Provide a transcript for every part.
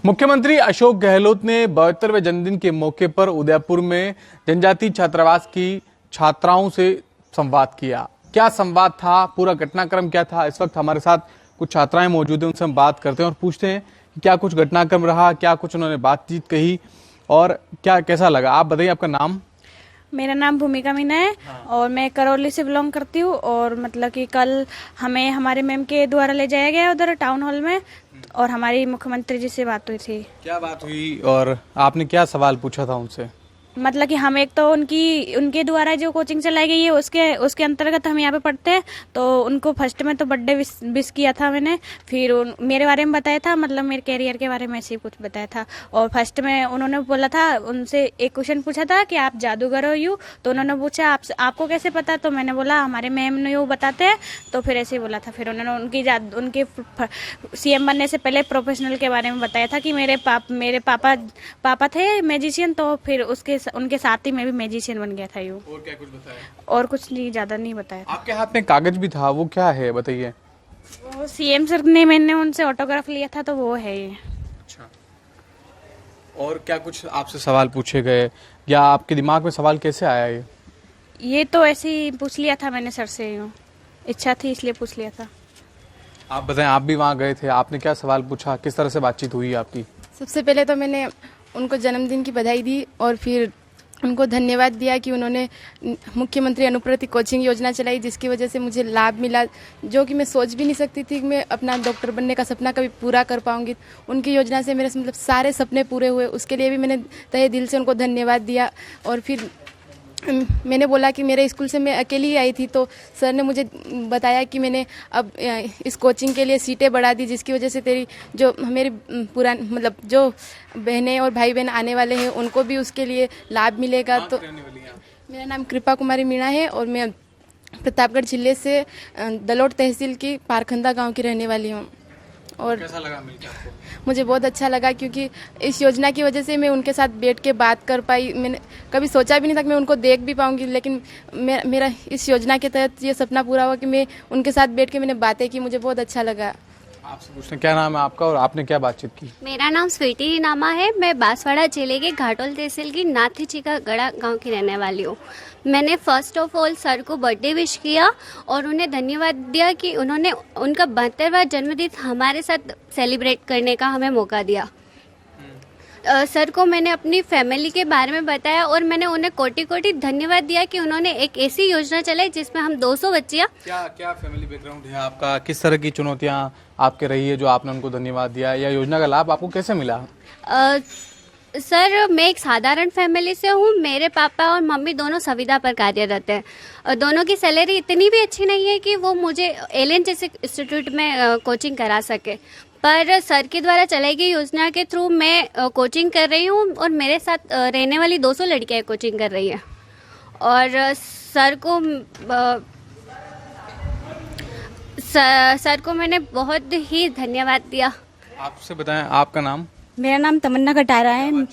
मुख्यमंत्री अशोक गहलोत ने 72वें जन्मदिन के मौके पर उदयपुर में जनजातीय छात्रावास की छात्राओं से संवाद किया। क्या संवाद था, पूरा घटनाक्रम क्या था, इस वक्त हमारे साथ कुछ छात्राएं मौजूद हैं, उनसे हम बात करते हैं और पूछते हैं कि क्या कुछ घटनाक्रम रहा, क्या कुछ उन्होंने बातचीत कही और क्या कैसा लगा। आप बताइए, आपका नाम? मेरा नाम भूमिका मीना है। और मैं करौली से बिलोंग करती हूँ। और मतलब कि कल हमें हमारे मैम के द्वारा ले जाया गया उधर टाउन हॉल में और हमारी मुख्यमंत्री जी से बात हुई थी। क्या बात हुई और आपने क्या सवाल पूछा था उनसे? मतलब कि हम एक तो उनके द्वारा जो कोचिंग चलाई गई है उसके अंतर्गत हम यहाँ पे पढ़ते हैं। तो उनको फर्स्ट में तो बर्थडे विश किया था मैंने। फिर मेरे बारे में बताया था, मतलब मेरे कैरियर के बारे में ऐसे ही कुछ बताया था। और फर्स्ट में उन्होंने बोला था, उनसे एक क्वेश्चन पूछा था कि आप जादूगर हो यूँ। तो उन्होंने पूछा आपको कैसे पता? तो मैंने बोला हमारे मैम ने यूँ बताते हैं। तो फिर ऐसे ही बोला था। फिर उन्होंने उनके सीएम बनने से पहले प्रोफेशनल के बारे में बताया था कि मेरे पापा थे मैजिशियन। तो फिर उनके साथ ही मैं भी मैजिशियन बन गया था यूँ। और क्या कुछ बताया? और कुछ नहीं, ज्यादा नहीं बताया। आपके हाथ में कागज भी था, वो क्या है बताइए? वो सीएम सर ने मैंने उनसे ऑटोग्राफ लिया था, तो वो है ये। अच्छा, और क्या कुछ आपसे सवाल पूछे गए या आपके दिमाग में सवाल कैसे आया ये तो ऐसे ही पूछ लिया था मैंने सर से, यूँ इच्छा थी इसलिए पूछ लिया था। आप बताएं, आप भी वहाँ गए थे, आपने क्या सवाल पूछा, किस तरह से बातचीत हुई आपकी? सबसे पहले तो मैंने उनको जन्मदिन की बधाई दी और फिर उनको धन्यवाद दिया कि उन्होंने मुख्यमंत्री अनुप्रति कोचिंग योजना चलाई, जिसकी वजह से मुझे लाभ मिला, जो कि मैं सोच भी नहीं सकती थी कि मैं अपना डॉक्टर बनने का सपना कभी पूरा कर पाऊंगी। उनकी योजना से मेरे मतलब सारे सपने पूरे हुए, उसके लिए भी मैंने तहे दिल से उनको धन्यवाद दिया। और फिर मैंने बोला कि मेरे स्कूल से मैं अकेली ही आई थी, तो सर ने मुझे बताया कि मैंने अब इस कोचिंग के लिए सीटें बढ़ा दी, जिसकी वजह से तेरी जो मेरी पुरानी मतलब जो बहनें और भाई बहन आने वाले हैं उनको भी उसके लिए लाभ मिलेगा। तो मेरा नाम कृपा कुमारी मीणा है और मैं प्रतापगढ़ जिले से दलोट तहसील की पारखंदा गाँव की रहने वाली हूँ। और कैसा लगा मिलकर आपको? मुझे बहुत अच्छा लगा, क्योंकि इस योजना की वजह से मैं उनके साथ बैठ के बात कर पाई। मैंने कभी सोचा भी नहीं था कि मैं उनको देख भी पाऊंगी, लेकिन मेरा इस योजना के तहत ये सपना पूरा हुआ कि मैं उनके साथ बैठ के मैंने बातें की। मुझे बहुत अच्छा लगा। आपसे पूछते हैं, क्या नाम है आपका और आपने क्या बातचीत की? मेरा नाम स्वीटी हिनामा है। मैं बांसवाड़ा जिले के घाटोल तहसील की नाथी का गड़ा गांव की रहने वाली हूँ। मैंने फर्स्ट ऑफ ऑल सर को बर्थडे विश किया और उन्हें धन्यवाद दिया कि उन्होंने उनका 72वां जन्मदिन हमारे साथ सेलिब्रेट करने का हमें मौका दिया। सर को मैंने अपनी फैमिली के बारे में बताया और मैंने उन्हें कोटि कोटि धन्यवाद दिया कि उन्होंने एक ऐसी योजना चलाई जिसमें हम 200 बच्चियाँ। क्या फैमिली बैकग्राउंड है आपका, किस तरह की चुनौतियां आपके रही है जो आपने उनको धन्यवाद दिया, या योजना का लाभ आपको कैसे मिला? सर, मैं एक साधारण फैमिली से हूँ। मेरे पापा और मम्मी दोनों संविदा पर कार्यरत हैं। दोनों की सैलरी इतनी भी अच्छी नहीं है कि वो मुझे एलियन जैसे इंस्टीट्यूट में कोचिंग करा सके, पर सर के द्वारा चलाई गई योजना के थ्रू मैं कोचिंग कर रही हूँ और मेरे साथ रहने वाली 200 लड़कियाँ कोचिंग कर रही हैं। और सर को मैंने बहुत ही धन्यवाद दिया। आपसे बताएं, आपका नाम? मेरा नाम तमन्ना कटारा है।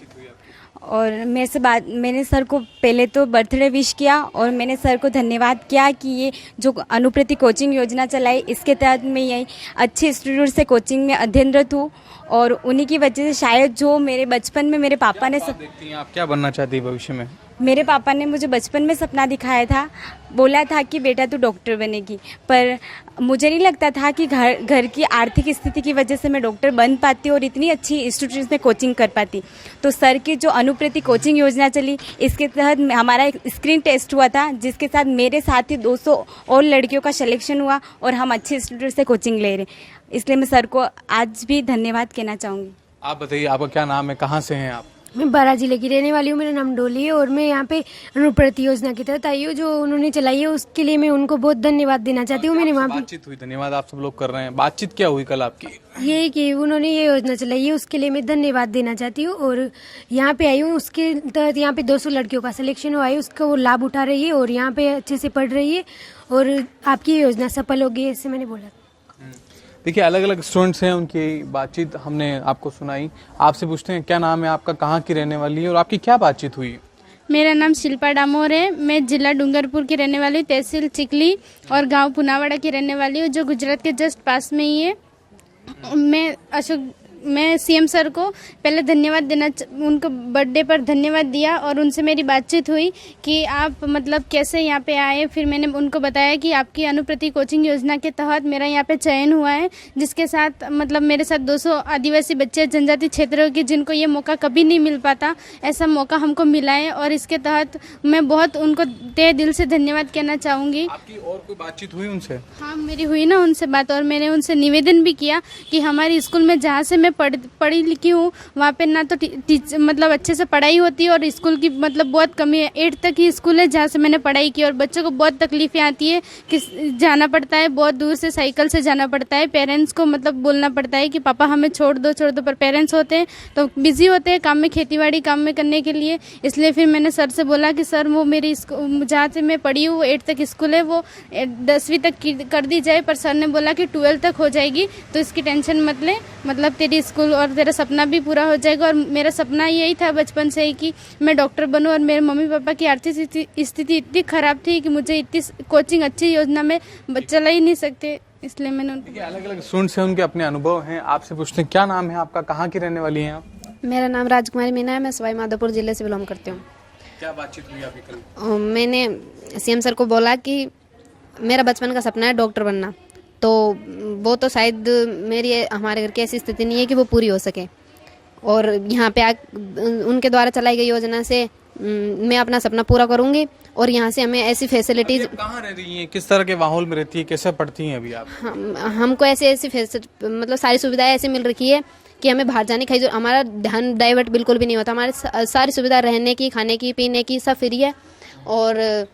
और मैंने सर को पहले तो बर्थडे विश किया और मैंने सर को धन्यवाद किया कि ये जो अनुप्रति कोचिंग योजना चलाई, इसके तहत मैं यही अच्छे इंस्टीट्यूट से कोचिंग में अध्ययनरत हूँ। और उन्हीं की वजह से शायद जो मेरे बचपन में मेरे पापा ने देखती हैं, आप क्या बनना चाहती है भविष्य में? मेरे पापा ने मुझे बचपन में सपना दिखाया था, बोला था कि बेटा तू डॉक्टर बनेगी, पर मुझे नहीं लगता था कि घर की आर्थिक स्थिति की वजह से मैं डॉक्टर बन पाती और इतनी अच्छी इंस्टीट्यूट में कोचिंग कर पाती। तो सर की जो अनुप्रति कोचिंग योजना चली, इसके तहत हमारा एक स्क्रीन टेस्ट हुआ था, जिसके साथ मेरे साथ ही 200 और लड़कियों का सिलेक्शन हुआ और हम अच्छे इंस्टीट्यूट से कोचिंग ले रहे। इसलिए मैं सर को आज भी धन्यवाद कहना चाहूँगी। आप बताइए, आपका क्या नाम है, कहाँ से हैं आप? मैं बारा जिले की रहने वाली हूँ। मेरा नाम डोली है और मैं यहाँ पे अनुप्रति योजना की तहत आई हूँ जो उन्होंने चलाई है, उसके लिए मैं उनको बहुत धन्यवाद देना चाहती हूँ। मैंने वहाँ पे बातचीत हुई, धन्यवाद आप सब लोग कर रहे हैं, बातचीत क्या हुई कल आपकी? ये कि उन्होंने ये योजना चलाई है, उसके लिए मैं धन्यवाद देना चाहती हूँ। और यहाँ पे आई हूँ, उसके तहत यहाँ पे 200 लड़कियों का सिलेक्शन हुआ है, उसका वो लाभ उठा रही है और यहाँ पे अच्छे से पढ़ रही है और आपकी योजना सफल होगी, ऐसे मैंने बोला। देखिए, अलग अलग स्टूडेंट्स हैं, उनकी बातचीत हमने आपको सुनाई। आपसे पूछते हैं, क्या नाम है आपका, कहाँ की रहने वाली है और आपकी क्या बातचीत हुई? मेरा नाम शिल्पा डामोर है। मैं जिला डूंगरपुर की रहने वाली हूँ, तहसील चिखली और गांव पुनावाड़ा की रहने वाली हूँ, जो गुजरात के जस्ट पास में ही है। मैं अशोक मैं सीएम सर को पहले धन्यवाद उनको बर्थडे पर धन्यवाद दिया और उनसे मेरी बातचीत हुई कि आप मतलब कैसे यहाँ पे आए। फिर मैंने उनको बताया कि आपकी अनुप्रति कोचिंग योजना के तहत मेरा यहाँ पे चयन हुआ है, जिसके साथ मतलब मेरे साथ 200 आदिवासी बच्चे जनजाति क्षेत्रों के जिनको ये मौका कभी नहीं मिल पाता, ऐसा मौका हमको मिला है और इसके तहत मैं बहुत उनको तहे दिल से धन्यवाद कहना चाहूँगी। आपकी और कोई बातचीत हुई उनसे? हाँ, मेरी हुई ना उनसे बात, और मैंने उनसे निवेदन भी किया कि हमारे स्कूल में जहाँ से मैं पढ़ी लिखी हूँ वहाँ पे ना तो मतलब अच्छे से पढ़ाई होती है और स्कूल की मतलब बहुत कमी है। 8 तक ही स्कूल है जहाँ से मैंने पढ़ाई की और बच्चों को बहुत तकलीफें आती है कि जाना पड़ता है, बहुत दूर से साइकिल से जाना पड़ता है। पेरेंट्स को मतलब बोलना पड़ता है कि पापा हमें छोड़ दो, पर पेरेंट्स होते हैं तो बिजी होते हैं काम में, खेतीबाड़ी काम में करने के लिए। इसलिए फिर मैंने सर से बोला कि सर वो मेरी जहाँ से मैं पढ़ी हूँ 8 तक स्कूल है, वो 10वीं तक कर दी जाए। पर सर ने बोला कि 12 तक हो जाएगी तो इसकी टेंशन मत ले, मतलब तेरी स्कूल और तेरा सपना भी पूरा हो जाएगा। और मेरा सपना यही था बचपन से ही कि मैं डॉक्टर बनूं, और मेरे मम्मी पापा की आर्थिक स्थिति इतनी ख़राब थी कि मुझे इतनी कोचिंग अच्छी योजना में चला ही नहीं सकते, इसलिए मैंने अलग अलग स्टूडेंट्स हैं, उनके अपने अनुभव हैं। आपसे पूछते हैं क्या नाम है आपका, कहाँ की रहने वाली हैं आप? मेरा नाम राजकुमारी मीना है, मैं सवाई माधोपुर जिले से बिलोंग करती हूँ। क्या बातचीत हुई आपकी कल? मैंने सीएम सर को बोला कि मेरा बचपन का सपना है डॉक्टर बनना, तो वो तो शायद हमारे घर की ऐसी स्थिति नहीं है कि वो पूरी हो सके, और यहाँ पे उनके द्वारा चलाई गई योजना से मैं अपना सपना पूरा करूँगी। और यहाँ से हमें ऐसी फैसिलिटीज। कहाँ रह रही हैं, किस तरह के माहौल में रहती है, कैसे पढ़ती हैं अभी आप? हमको ऐसी मतलब सारी सुविधाएं ऐसी मिल रखी है कि हमें बाहर जाने की हमारा ध्यान डाइवर्ट बिल्कुल भी नहीं होता। हमारे सारी सुविधा रहने की, खाने की, पीने की सब फ्री है, और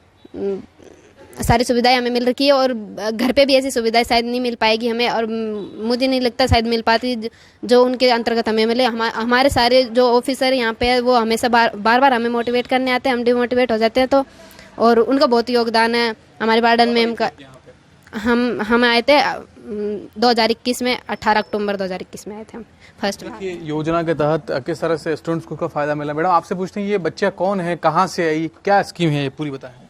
सारी सुविधाएं हमें मिल रखी है। और घर पे भी ऐसी सुविधाएं शायद नहीं मिल पाएगी हमें, और मुझे नहीं लगता शायद मिल पाती जो उनके अंतर्गत हमें मिले। हमारे सारे जो ऑफिसर यहाँ पे है वो हमेशा बार बार हमें मोटिवेट करने आते हैं, हम डिमोटिवेट हो जाते हैं, तो और उनका बहुत योगदान है। हमारे वार्डन मैम का हम आए थे 2021 में, 18 अक्टूबर 2021 में आए थे हम फर्स्ट बार। योजना के तहत किस तरह से स्टूडेंट्स को फायदा मिला? मैडम आपसे पूछते हैं ये बच्चा कौन है, कहाँ से आई, क्या स्कीम है, ये पूरी बताएं।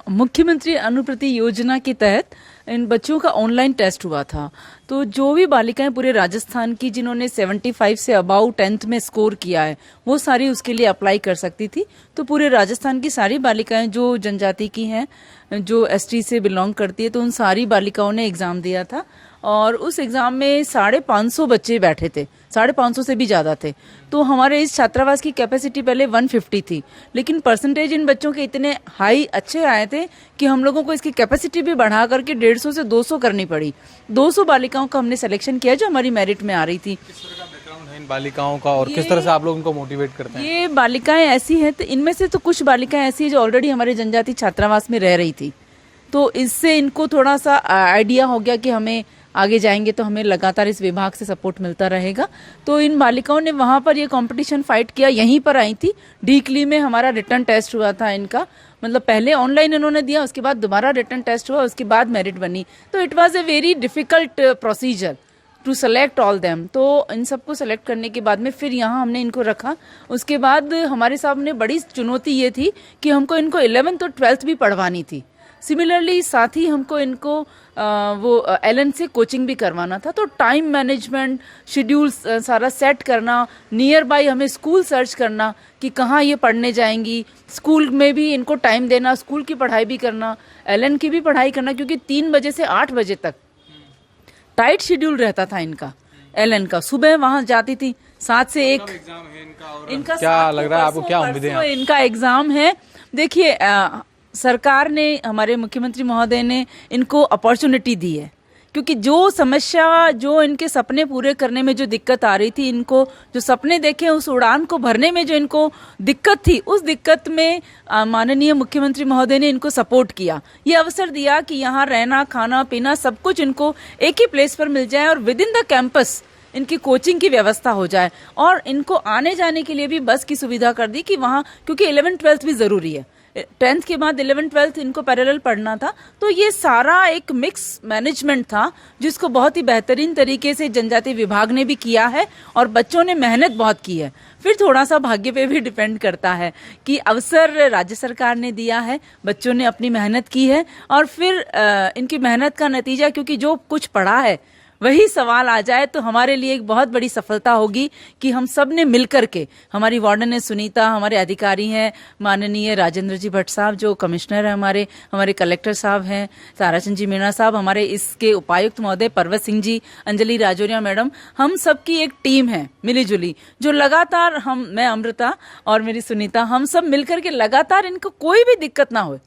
मुख्यमंत्री अनुप्रति योजना के तहत इन बच्चों का ऑनलाइन टेस्ट हुआ था, तो जो भी बालिकाएं पूरे राजस्थान की जिन्होंने 75 से अबाउ 10th में स्कोर किया है वो सारी उसके लिए अप्लाई कर सकती थी। तो पूरे राजस्थान की सारी बालिकाएं जो जनजाति की हैं, जो एसटी से बिलोंग करती है, तो उन सारी बालिकाओं ने एग्जाम दिया था, और उस एग्जाम में 550 बच्चे बैठे थे, 550 से भी ज्यादा थे। तो हमारे इस छात्रावास की कैपेसिटी पहले 150 थी, लेकिन परसेंटेज इन बच्चों के इतने हाई अच्छे आए थे कि हम लोगों को इसकी कैपेसिटी भी बढ़ा करके 150 से 200 करनी पड़ी। 200 बालिकाओं का हमने सिलेक्शन किया जो हमारी मेरिट में आ रही थी। किस तरह का बैकग्राउंड है इन बालिकाओं का, और किस तरह से आप लोग उनको मोटिवेट करते हैं? ये बालिकाएं ऐसी हैं, तो इनमें से तो कुछ बालिकाएं ऐसी हैं जो ऑलरेडी हमारे जनजाति छात्रावास में रह रही थी, तो इससे इनको थोड़ा सा आइडिया हो गया कि हमें आगे जाएंगे तो हमें लगातार इस विभाग से सपोर्ट मिलता रहेगा। तो इन बालिकाओं ने वहां पर ये कंपटीशन फाइट किया, यहीं पर आई थी डीकली में। हमारा रिटर्न टेस्ट हुआ था इनका, मतलब पहले ऑनलाइन इन्होंने दिया, उसके बाद दोबारा रिटर्न टेस्ट हुआ, उसके बाद मेरिट बनी। तो it was a very difficult procedure to select all them. तो इन सबको सेलेक्ट करने के बाद में फिर यहाँ हमने इनको रखा। उसके बाद हमारे सामने बड़ी चुनौती ये थी कि हमको इनको 11th और 12th भी पढ़वानी थी। सिमिलरली साथ ही हमको इनको वो एलन से कोचिंग भी करवाना था। तो टाइम मैनेजमेंट, शेड्यूल सारा सेट करना, नियर बाय हमें स्कूल सर्च करना कि कहाँ ये पढ़ने जाएंगी, स्कूल में भी इनको टाइम देना, स्कूल की पढ़ाई भी करना, एलन की भी पढ़ाई करना, क्योंकि 3 बजे से 8 बजे तक टाइट शेड्यूल रहता था इनका। एलन का सुबह वहां जाती थी 7 से 1 इनका। क्या लग रहा है आपको, क्या उम्मीदें हैं? इनका एग्जाम है। देखिए सरकार ने, हमारे मुख्यमंत्री महोदय ने इनको अपॉर्चुनिटी दी है, क्योंकि जो समस्या, जो इनके सपने पूरे करने में जो दिक्कत आ रही थी, इनको जो सपने देखे उस उड़ान को भरने में जो इनको दिक्कत थी, उस दिक्कत में माननीय मुख्यमंत्री महोदय ने इनको सपोर्ट किया। ये अवसर दिया कि यहाँ रहना, खाना, पीना सब कुछ इनको एक ही प्लेस पर मिल जाए, और विद इन द कैंपस इनकी कोचिंग की व्यवस्था हो जाए, और इनको आने जाने के लिए भी बस की सुविधा कर दी कि वहाँ, क्योंकि 11th 12th भी जरूरी है, 10th के बाद 11th 12th इनको पैरेलल पढ़ना था। तो ये सारा एक मिक्स मैनेजमेंट था जिसको बहुत ही बेहतरीन तरीके से जनजाति विभाग ने भी किया है, और बच्चों ने मेहनत बहुत की है। फिर थोड़ा सा भाग्य पे भी डिपेंड करता है कि अवसर राज्य सरकार ने दिया है, बच्चों ने अपनी मेहनत की है, और फिर इनकी मेहनत का नतीजा, क्योंकि जो कुछ पढ़ा है वही सवाल आ जाए तो हमारे लिए एक बहुत बड़ी सफलता होगी कि हम सब ने मिलकर के, हमारी वार्डन है सुनीता, हमारे अधिकारी हैं माननीय राजेंद्र जी भट्ट साहब जो कमिश्नर है, हमारे कलेक्टर साहब हैं ताराचंद जी मीणा साहब, हमारे इसके उपायुक्त महोदय पर्वत सिंह जी, अंजलि राजौरिया मैडम, हम सबकी एक टीम है मिलीजुली जो लगातार मैं अमृता और मेरी सुनीता, हम सब मिलकर के लगातार इनको कोई भी दिक्कत ना हो,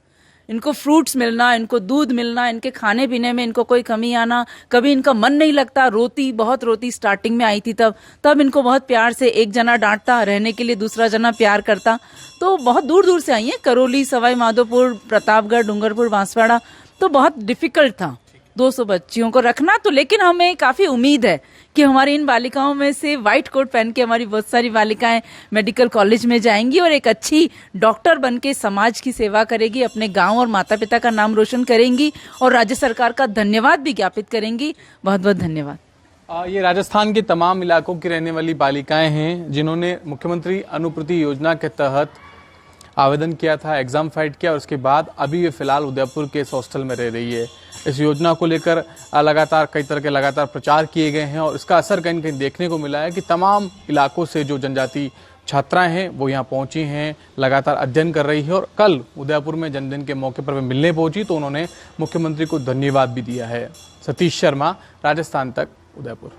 इनको फ्रूट्स मिलना, इनको दूध मिलना, इनके खाने पीने में इनको कोई कमी आना, कभी इनका मन नहीं लगता, बहुत रोती स्टार्टिंग में आई थी तब इनको बहुत प्यार से एक जना डांटता, रहने के लिए दूसरा जना प्यार करता। तो बहुत दूर दूर से आई है, करौली, सवाई माधोपुर, प्रतापगढ़, डूंगरपुर, बांसवाड़ा, तो बहुत डिफिकल्ट था 200 बच्चियों को रखना। तो लेकिन हमें काफी उम्मीद है कि हमारी इन बालिकाओं में से व्हाइट कोट पहन के हमारी बहुत सारी बालिकाएं मेडिकल कॉलेज में जाएंगी और एक अच्छी डॉक्टर बन के समाज की सेवा करेगी, अपने गांव और माता पिता का नाम रोशन करेंगी और राज्य सरकार का धन्यवाद भी ज्ञापित करेंगी। बहुत बहुत धन्यवाद। ये राजस्थान के तमाम इलाकों की रहने वाली बालिकाएं हैं जिन्होंने मुख्यमंत्री अनुप्रति योजना के तहत आवेदन किया था, एग्जाम फाइट किया और उसके बाद अभी ये फिलहाल उदयपुर के इस हॉस्टल में रह रही है। इस योजना को लेकर लगातार कई तरह के लगातार प्रचार किए गए हैं और इसका असर कहीं न कहीं देखने को मिला है कि तमाम इलाकों से जो जनजाति छात्राएं हैं वो यहाँ पहुंची हैं, लगातार अध्ययन कर रही है और कल उदयपुर में जन्मदिन के मौके पर वे मिलने पहुंची तो उन्होंने मुख्यमंत्री को धन्यवाद भी दिया है। सतीश शर्मा, राजस्थान तक, उदयपुर।